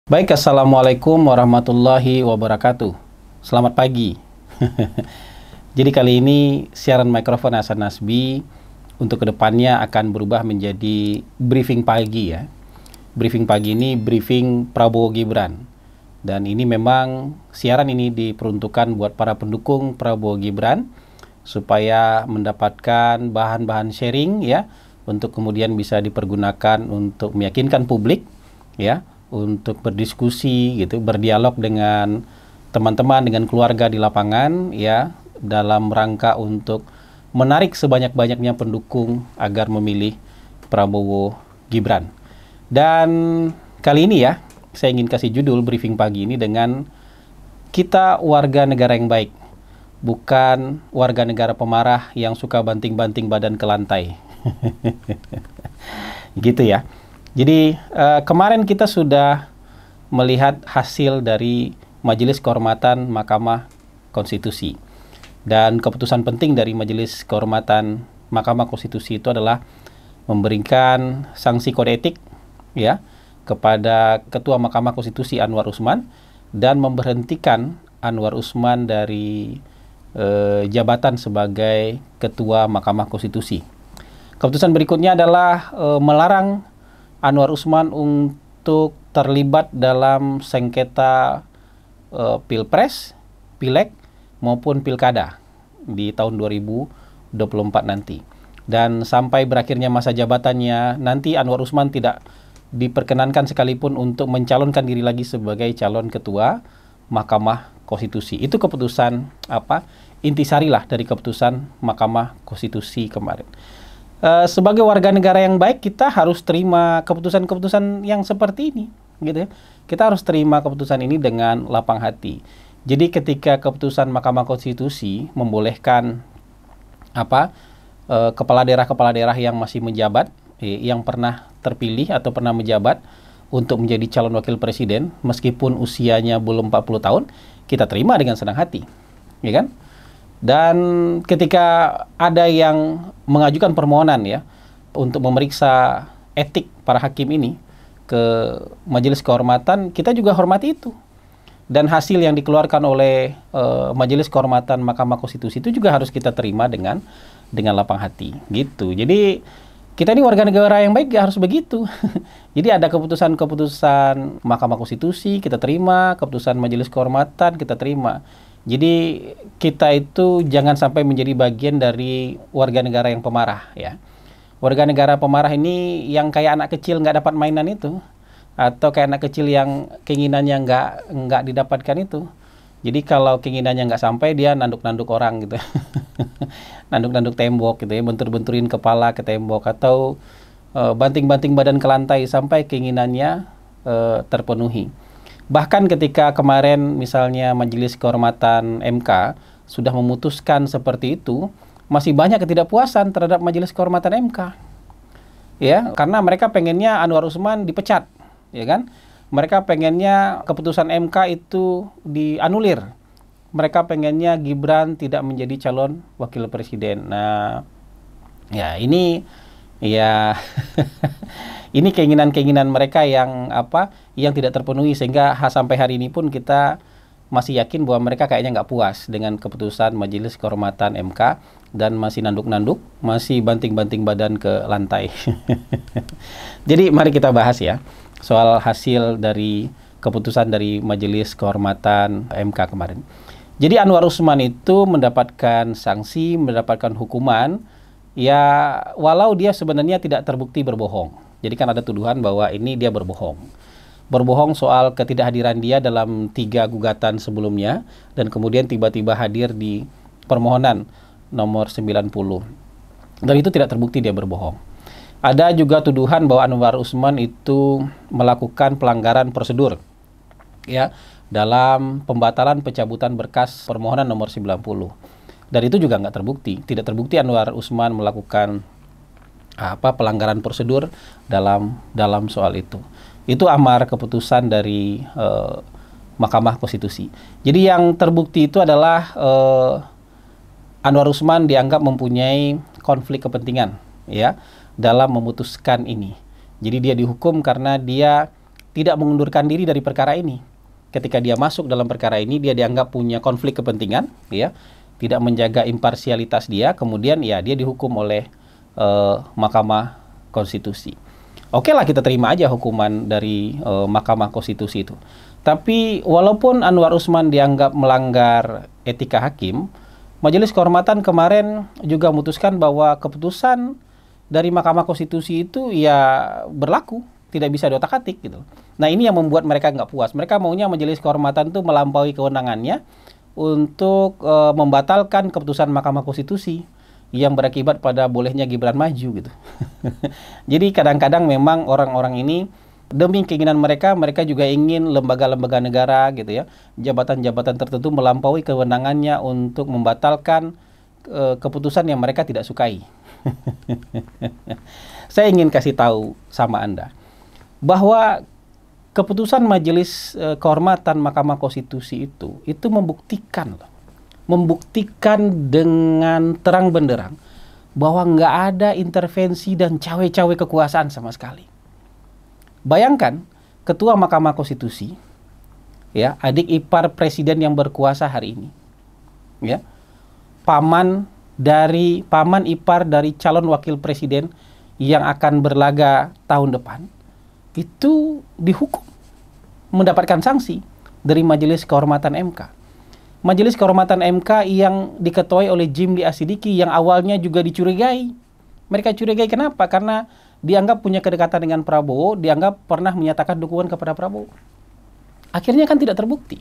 Baik, Assalamualaikum warahmatullahi wabarakatuh. Selamat pagi. Jadi kali ini siaran mikrofon Hasan Nasbi untuk kedepannya akan berubah menjadi briefing pagi ya. Briefing pagi ini briefing Prabowo Gibran. Dan ini memang siaran ini diperuntukkan buat para pendukung Prabowo Gibran supaya mendapatkan bahan-bahan sharing ya, untuk kemudian bisa dipergunakan untuk meyakinkan publik ya, untuk berdiskusi gitu, berdialog dengan teman-teman, dengan keluarga di lapangan ya, dalam rangka untuk menarik sebanyak-banyaknya pendukung agar memilih Prabowo Gibran. Dan kali ini ya, saya ingin kasih judul briefing pagi ini dengan kita warga negara yang baik, bukan warga negara pemarah yang suka banting-banting badan ke lantai. Gitu ya. Jadi kemarin kita sudah melihat hasil dari Majelis Kehormatan Mahkamah Konstitusi. Dan keputusan penting dari Majelis Kehormatan Mahkamah Konstitusi itu adalah memberikan sanksi kode etik ya kepada Ketua Mahkamah Konstitusi Anwar Usman dan memberhentikan Anwar Usman dari jabatan sebagai Ketua Mahkamah Konstitusi. Keputusan berikutnya adalah melarang Anwar Usman untuk terlibat dalam sengketa pilpres, pileg, maupun pilkada di tahun 2024 nanti. Dan sampai berakhirnya masa jabatannya, nanti Anwar Usman tidak diperkenankan sekalipun untuk mencalonkan diri lagi sebagai calon ketua Mahkamah Konstitusi. Itu keputusan intisari lah dari keputusan Mahkamah Konstitusi kemarin. Sebagai warga negara yang baik, kita harus terima keputusan-keputusan yang seperti ini, gitu ya. Kita harus terima keputusan ini dengan lapang hati. Jadi ketika keputusan Mahkamah Konstitusi membolehkan kepala daerah yang masih menjabat, yang pernah terpilih atau pernah menjabat untuk menjadi calon wakil presiden, meskipun usianya belum 40 tahun, kita terima dengan senang hati, ya kan? Dan ketika ada yang mengajukan permohonan ya untuk memeriksa etik para hakim ini ke Majelis Kehormatan, kita juga hormati itu. Dan hasil yang dikeluarkan oleh Majelis Kehormatan Mahkamah Konstitusi itu juga harus kita terima dengan lapang hati, gitu. Jadi kita ini warga negara yang baik ya harus begitu. Jadi ada keputusan-keputusan Mahkamah Konstitusi kita terima, keputusan Majelis Kehormatan kita terima. Jadi kita itu jangan sampai menjadi bagian dari warga negara yang pemarah ya. Warga negara pemarah ini yang kayak anak kecil nggak dapat mainan itu, atau kayak anak kecil yang keinginannya nggak didapatkan itu. Jadi kalau keinginannya nggak sampai, dia nanduk-nanduk orang gitu. Nanduk-nanduk tembok gitu ya, bentur-benturin kepala ke tembok, atau banting-banting badan ke lantai sampai keinginannya terpenuhi. Bahkan ketika kemarin misalnya Majelis Kehormatan MK sudah memutuskan seperti itu, masih banyak ketidakpuasan terhadap Majelis Kehormatan MK. Ya, karena mereka pengennya Anwar Usman dipecat, ya kan? Mereka pengennya keputusan MK itu dianulir. Mereka pengennya Gibran tidak menjadi calon wakil presiden. Nah, ya ini ya ini keinginan-keinginan mereka yang yang tidak terpenuhi, sehingga sampai hari ini pun kita masih yakin bahwa mereka kayaknya nggak puas dengan keputusan Majelis Kehormatan MK dan masih nanduk-nanduk, masih banting-banting badan ke lantai. Jadi mari kita bahas ya soal hasil dari keputusan dari Majelis Kehormatan MK kemarin. Jadi Anwar Usman itu mendapatkan sanksi, mendapatkan hukuman ya, walau dia sebenarnya tidak terbukti berbohong. Jadi kan ada tuduhan bahwa ini dia berbohong. Berbohong soal ketidakhadiran dia dalam 3 gugatan sebelumnya, dan kemudian tiba-tiba hadir di permohonan nomor 90. Dan itu tidak terbukti dia berbohong. Ada juga tuduhan bahwa Anwar Usman itu melakukan pelanggaran prosedur ya dalam pembatalan pencabutan berkas permohonan nomor 90. Dan itu juga nggak terbukti. Tidak terbukti Anwar Usman melakukan pelanggaran prosedur dalam soal itu. Itu amar keputusan dari Mahkamah Konstitusi. Jadi yang terbukti itu adalah Anwar Usman dianggap mempunyai konflik kepentingan ya dalam memutuskan ini. Jadi dia dihukum karena dia tidak mengundurkan diri dari perkara ini. Ketika dia masuk dalam perkara ini, dia dianggap punya konflik kepentingan, ya, tidak menjaga imparsialitas dia, kemudian ya dia dihukum oleh Mahkamah Konstitusi. Oke lah, kita terima aja hukuman dari Mahkamah Konstitusi itu. Tapi walaupun Anwar Usman dianggap melanggar etika hakim, Majelis Kehormatan kemarin juga memutuskan bahwa keputusan dari Mahkamah Konstitusi itu ya berlaku, tidak bisa diotak-atik gitu. Nah, ini yang membuat mereka nggak puas. Mereka maunya Majelis Kehormatan itu melampaui kewenangannya untuk membatalkan keputusan Mahkamah Konstitusi yang berakibat pada bolehnya Gibran maju gitu. Jadi kadang-kadang memang orang-orang ini demi keinginan mereka, mereka juga ingin lembaga-lembaga negara gitu ya, jabatan-jabatan tertentu melampaui kewenangannya untuk membatalkan keputusan yang mereka tidak sukai. Saya ingin kasih tahu sama Anda bahwa keputusan Majelis Kehormatan Mahkamah Konstitusi itu membuktikan dengan terang benderang bahwa nggak ada intervensi dan cawe-cawe kekuasaan sama sekali. Bayangkan, Ketua Mahkamah Konstitusi, ya, adik ipar presiden yang berkuasa hari ini, ya, paman ipar dari calon wakil presiden yang akan berlaga tahun depan, itu dihukum, mendapatkan sanksi dari Majelis Kehormatan MK. Majelis Kehormatan MK yang diketuai oleh Jimli Asidiki yang awalnya juga dicurigai. Mereka curigai kenapa? Karena dianggap punya kedekatan dengan Prabowo, dianggap pernah menyatakan dukungan kepada Prabowo. Akhirnya kan tidak terbukti.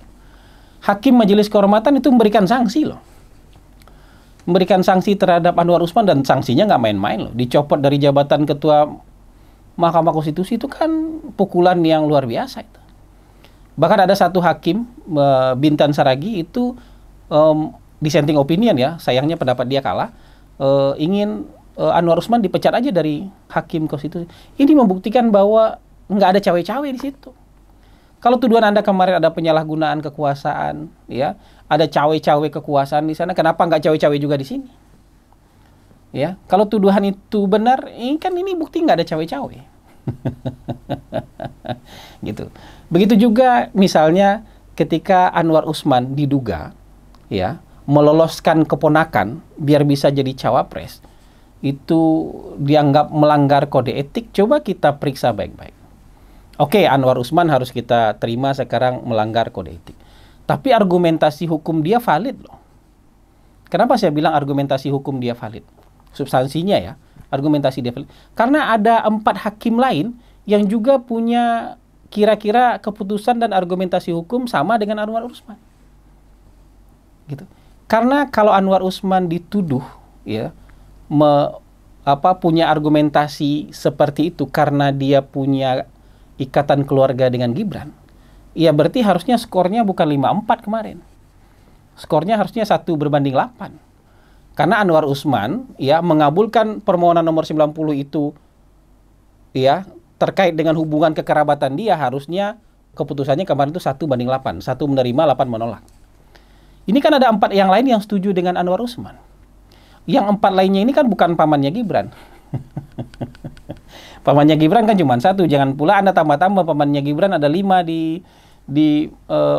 Hakim Majelis Kehormatan itu memberikan sanksi loh. Memberikan sanksi terhadap Anwar Usman, dan sanksinya nggak main-main loh. Dicopot dari jabatan Ketua Mahkamah Konstitusi itu kan pukulan yang luar biasa itu. Bahkan ada satu hakim, Bintan Saragi, itu dissenting opinion ya, sayangnya pendapat dia kalah, ingin Anwar Usman dipecat aja dari hakim konstitusi. Ini membuktikan bahwa nggak ada cawe-cawe di situ. Kalau tuduhan Anda kemarin ada penyalahgunaan kekuasaan, ya, ada cawe-cawe kekuasaan di sana, kenapa nggak cawe-cawe juga di sini? Ya, kalau tuduhan itu benar, ini bukti nggak ada cawe-cawe. Gitu. Begitu juga misalnya ketika Anwar Usman diduga, ya, meloloskan keponakan biar bisa jadi cawapres, itu dianggap melanggar kode etik. Coba kita periksa baik-baik. Oke, Anwar Usman harus kita terima sekarang melanggar kode etik. Tapi argumentasi hukum dia valid loh. Kenapa saya bilang argumentasi hukum dia valid? Substansinya ya, argumentasi dia valid. Karena ada 4 hakim lain yang juga punya kira-kira keputusan dan argumentasi hukum sama dengan Anwar Usman. Gitu. Karena kalau Anwar Usman dituduh, ya, punya argumentasi seperti itu karena dia punya ikatan keluarga dengan Gibran, ya berarti harusnya skornya bukan 5-4 kemarin. Skornya harusnya 1/8. Karena Anwar Usman ya mengabulkan permohonan nomor 90 itu, ya, terkait dengan hubungan kekerabatan dia, harusnya keputusannya kemarin itu 1/8. 1 menerima, 8 menolak. Ini kan ada 4 yang lain yang setuju dengan Anwar Usman. Yang 4 lainnya ini kan bukan pamannya Gibran. Pamannya Gibran kan cuma 1. Jangan pula Anda tambah-tambah pamannya Gibran ada 5 di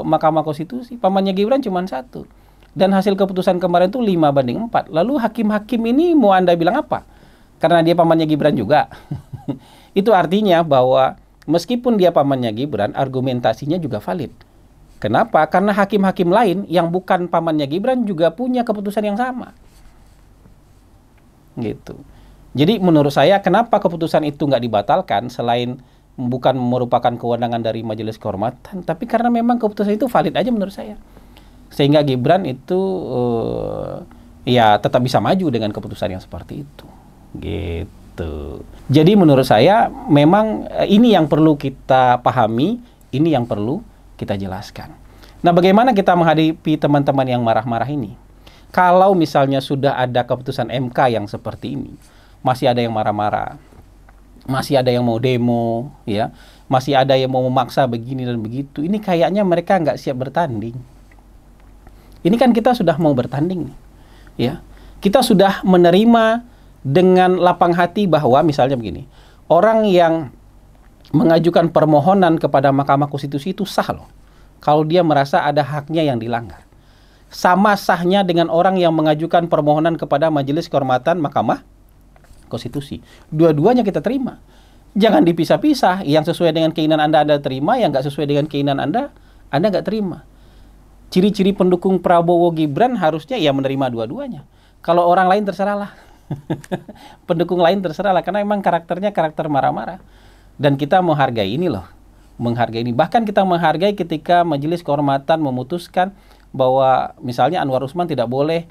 Mahkamah Konstitusi. Pamannya Gibran cuma 1. Dan hasil keputusan kemarin itu 5/4. Lalu hakim-hakim ini mau Anda bilang apa? Karena dia pamannya Gibran juga. Itu artinya bahwa meskipun dia pamannya Gibran, argumentasinya juga valid. Kenapa? Karena hakim-hakim lain yang bukan pamannya Gibran juga punya keputusan yang sama. Gitu. Jadi menurut saya kenapa keputusan itu nggak dibatalkan selain bukan merupakan kewenangan dari Majelis Kehormatan, tapi karena memang keputusan itu valid aja menurut saya. Sehingga Gibran itu ya tetap bisa maju dengan keputusan yang seperti itu. Gitu. Jadi menurut saya memang ini yang perlu kita pahami, ini yang perlu kita jelaskan. Nah, bagaimana kita menghadapi teman-teman yang marah-marah ini? Kalau misalnya sudah ada keputusan MK yang seperti ini, masih ada yang marah-marah, masih ada yang mau demo, ya, masih ada yang mau memaksa begini dan begitu, ini kayaknya mereka nggak siap bertanding. Ini kan kita sudah mau bertanding, ya. Kita sudah menerima dengan lapang hati bahwa misalnya begini, orang yang mengajukan permohonan kepada Mahkamah Konstitusi itu sah loh. Kalau dia merasa ada haknya yang dilanggar. Sama sahnya dengan orang yang mengajukan permohonan kepada Majelis Kehormatan Mahkamah Konstitusi. Dua-duanya kita terima. Jangan dipisah-pisah. Yang sesuai dengan keinginan Anda terima, yang nggak sesuai dengan keinginan Anda nggak terima. Ciri-ciri pendukung Prabowo Gibran harusnya ya menerima dua-duanya. Kalau orang lain terserahlah. Pendukung lain terserahlah, karena memang karakternya karakter marah-marah. Dan kita menghargai ini loh. Menghargai ini. Bahkan kita menghargai ketika Majelis Kehormatan memutuskan bahwa misalnya Anwar Usman tidak boleh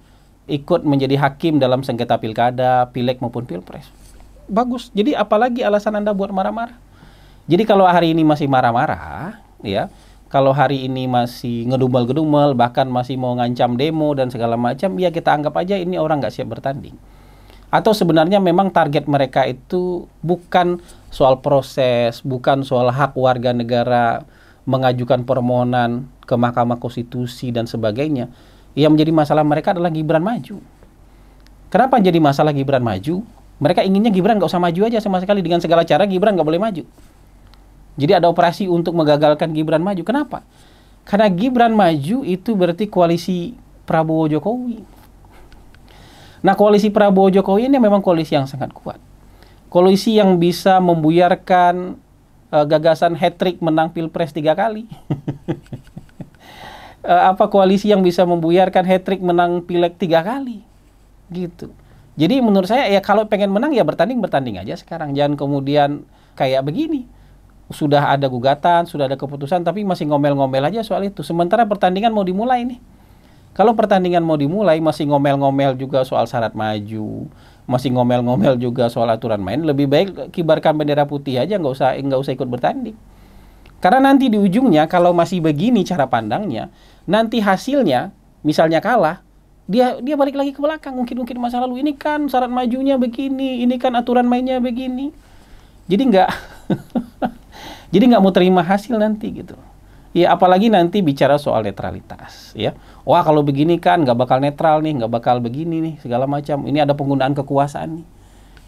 ikut menjadi hakim dalam sengketa pilkada, pileg maupun pilpres. Bagus. Jadi apalagi alasan Anda buat marah-marah? Jadi kalau hari ini masih marah-marah, ya, kalau hari ini masih ngedumel-gedumel, bahkan masih mau ngancam demo dan segala macam, ya kita anggap aja ini orang nggak siap bertanding. Atau sebenarnya memang target mereka itu bukan soal proses, bukan soal hak warga negara mengajukan permohonan ke Mahkamah Konstitusi dan sebagainya. Yang menjadi masalah mereka adalah Gibran maju. Kenapa jadi masalah Gibran maju? Mereka inginnya Gibran nggak usah maju aja sama sekali. Dengan segala cara Gibran nggak boleh maju. Jadi ada operasi untuk menggagalkan Gibran maju. Kenapa? Karena Gibran maju itu berarti koalisi Prabowo Jokowi. Nah, koalisi Prabowo Jokowi ini memang koalisi yang sangat kuat. Koalisi yang bisa membuyarkan gagasan hat-trick menang Pilpres 3 kali. Koalisi yang bisa membuyarkan hat-trick menang Pileg 3 kali. Gitu. Jadi menurut saya ya kalau pengen menang ya bertanding aja sekarang. Jangan kemudian kayak begini. Sudah ada gugatan, sudah ada keputusan, tapi masih ngomel-ngomel aja soal itu. Sementara pertandingan mau dimulai nih. Kalau pertandingan mau dimulai masih ngomel-ngomel juga soal syarat maju, masih ngomel-ngomel juga soal aturan main, lebih baik kibarkan bendera putih aja, nggak usah ikut bertanding. Karena nanti di ujungnya kalau masih begini cara pandangnya, nanti hasilnya misalnya kalah, dia balik lagi ke belakang, mungkin masa lalu ini kan syarat majunya begini, ini kan aturan mainnya begini. Jadi nggak mau terima hasil nanti gitu. Ya apalagi nanti bicara soal netralitas, ya. Wah kalau begini kan nggak bakal netral nih, nggak bakal begini nih, segala macam. Ini ada penggunaan kekuasaan nih.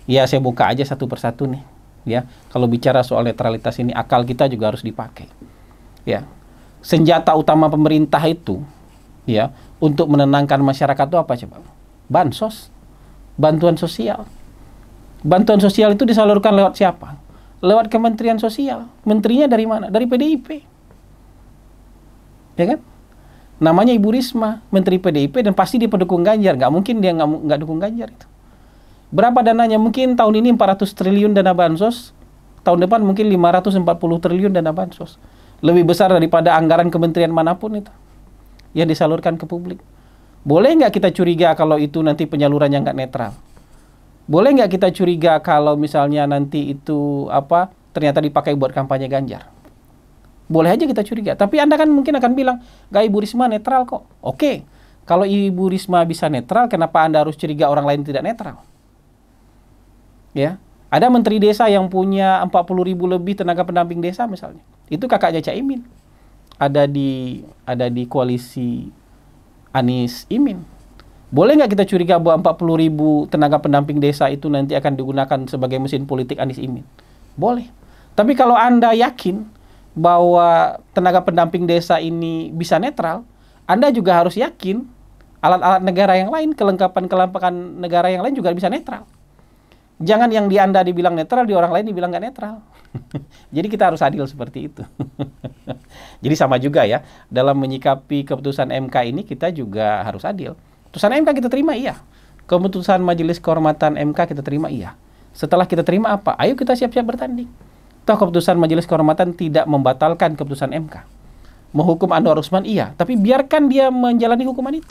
Ya saya buka aja satu persatu nih, ya. Kalau bicara soal netralitas ini, akal kita juga harus dipakai, ya. Senjata utama pemerintah itu, ya, untuk menenangkan masyarakat itu apa coba? Bansos, bantuan sosial. Bantuan sosial itu disalurkan lewat siapa? Lewat Kementerian Sosial. Menterinya dari mana? Dari PDIP. Ya kan? Namanya Ibu Risma, Menteri PDIP, dan pasti dia pendukung Ganjar. Nggak mungkin dia nggak dukung Ganjar itu. Berapa dananya? Mungkin tahun ini 400 triliun dana bansos. Tahun depan mungkin 540 triliun dana bansos. Lebih besar daripada anggaran kementerian manapun itu yang disalurkan ke publik. Boleh nggak kita curiga kalau itu nanti penyalurannya nggak netral? Boleh nggak kita curiga kalau misalnya nanti itu ternyata dipakai buat kampanye Ganjar? Boleh aja kita curiga. Tapi Anda kan mungkin akan bilang, nggak, Ibu Risma netral kok. Oke, kalau Ibu Risma bisa netral, kenapa Anda harus curiga orang lain tidak netral? Ya, ada menteri desa yang punya 40.000 lebih tenaga pendamping desa misalnya. Itu kakaknya Caimin. Ada di koalisi Anies Imin. Boleh nggak kita curiga bahwa 40.000 tenaga pendamping desa itu nanti akan digunakan sebagai mesin politik Anies Imin? Boleh. Tapi kalau Anda yakin bahwa tenaga pendamping desa ini bisa netral, Anda juga harus yakin alat-alat negara yang lain, kelengkapan negara yang lain juga bisa netral. Jangan yang di Anda dibilang netral, di orang lain dibilang nggak netral. Jadi kita harus adil seperti itu. Jadi sama juga ya, dalam menyikapi keputusan MK ini kita juga harus adil. Keputusan MK kita terima, iya. Keputusan Majelis Kehormatan MK kita terima, iya. Setelah kita terima apa? Ayo kita siap-siap bertanding. Toh keputusan Majelis Kehormatan tidak membatalkan keputusan MK. Menghukum Anwar Usman, iya. Tapi biarkan dia menjalani hukuman itu.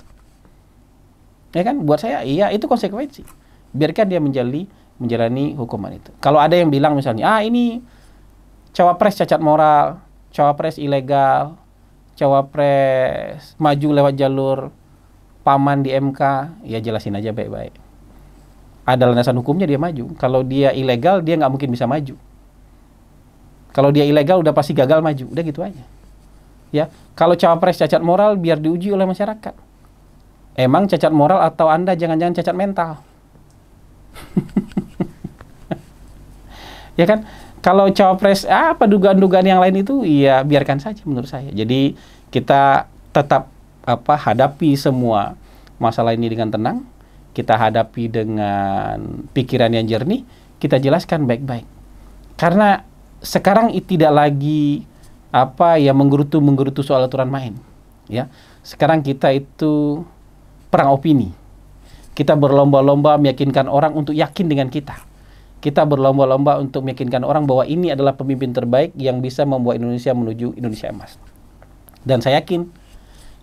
Ya kan? Buat saya, iya, itu konsekuensi. Biarkan dia menjalani hukuman itu. Kalau ada yang bilang misalnya, ini cawapres cacat moral, cawapres ilegal, cawapres maju lewat jalur paman di MK, ya jelasin aja baik-baik. Ada landasan hukumnya dia maju. Kalau dia ilegal, dia nggak mungkin bisa maju. Kalau dia ilegal udah pasti gagal maju, udah gitu aja. Ya, kalau cawapres cacat moral biar diuji oleh masyarakat. Emang cacat moral atau Anda jangan-jangan cacat mental? Ya kan? Kalau cawapres apa dugaan-dugaan yang lain itu ya biarkan saja menurut saya. Jadi kita tetap hadapi semua masalah ini dengan tenang, kita hadapi dengan pikiran yang jernih, kita jelaskan baik-baik. Karena sekarang tidak lagi menggerutu soal aturan main, ya. Sekarang kita itu perang opini. Kita berlomba-lomba meyakinkan orang untuk yakin dengan kita. Kita berlomba-lomba untuk meyakinkan orang bahwa ini adalah pemimpin terbaik yang bisa membawa Indonesia menuju Indonesia emas. Dan saya yakin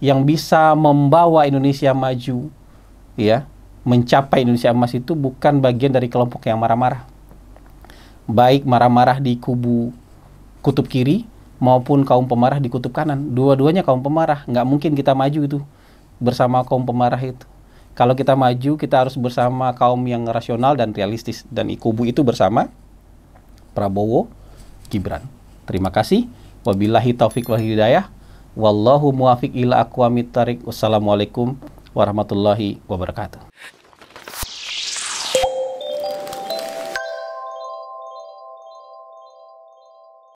yang bisa membawa Indonesia maju, ya, mencapai Indonesia emas itu bukan bagian dari kelompok yang marah-marah. Baik marah-marah di kubu kutub kiri maupun kaum pemarah di kutub kanan. Dua-duanya kaum pemarah. Nggak mungkin kita maju itu bersama kaum pemarah itu. Kalau kita maju, kita harus bersama kaum yang rasional dan realistis. Dan kubu itu bersama Prabowo, Gibran. Terima kasih. Wabillahi taufiq wal hidayah. Wallahu muwafiq ila aqwamit thariq. Wassalamualaikum warahmatullahi wabarakatuh.